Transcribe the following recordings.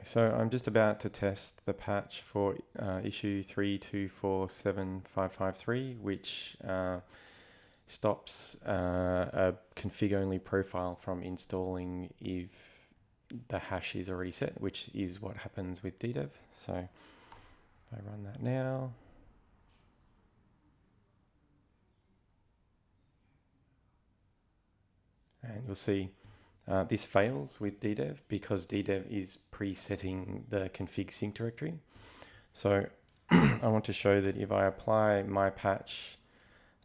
So I'm just about to test the patch for issue 3247553, which stops a config-only profile from installing if the hash is already set, which is what happens with ddev. So if I run that now, and you'll see this fails with ddev because ddev is presetting the config sync directory. So I want to show that if I apply my patch,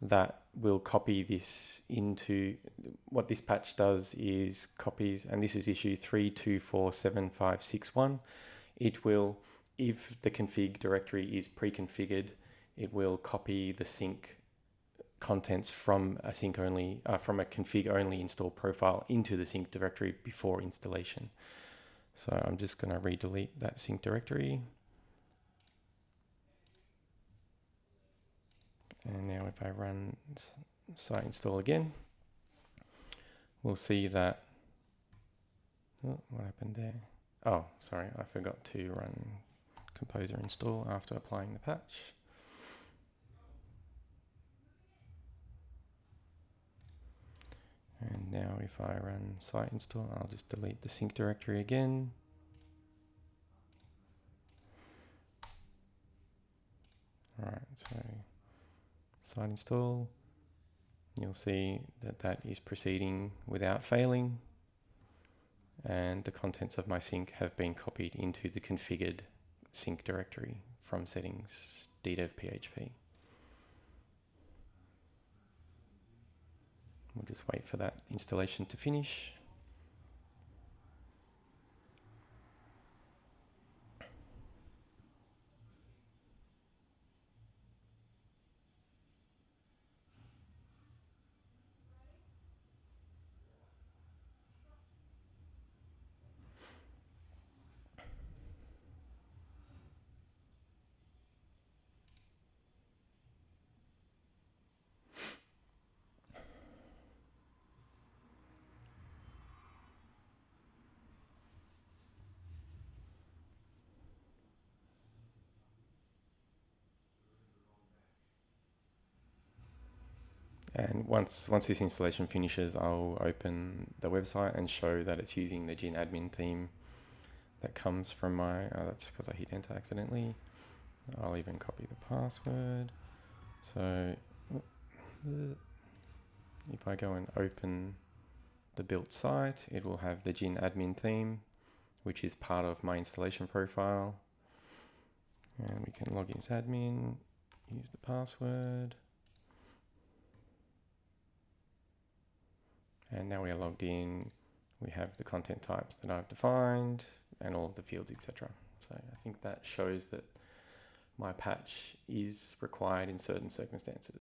that will copy this into, what this patch does is copies, and this is issue 3247561. It will, if the config directory is pre-configured, it will copy the sync contents from a sync only, from a config only install profile into the sync directory before installation. So I'm just going to redelete that sync directory. And now if I run site install again, we'll see that, oh, what happened there? Oh, sorry, I forgot to run composer install after applying the patch. And now if I run site install, I'll just delete the sync directory again. All right, so site install, you'll see that that is proceeding without failing, and the contents of my sync have been copied into the configured sync directory from settings ddev php. We'll just wait for that installation to finish. And once this installation finishes, I'll open the website and show that it's using the Gin admin theme that comes from my, that's because I hit enter accidentally. I'll even copy the password. So if I go and open the built site, it will have the Gin admin theme, which is part of my installation profile. And we can log in as admin, use the password. And now we are logged in. We have the content types that I've defined and all of the fields, etc. So I think that shows that my patch is required in certain circumstances.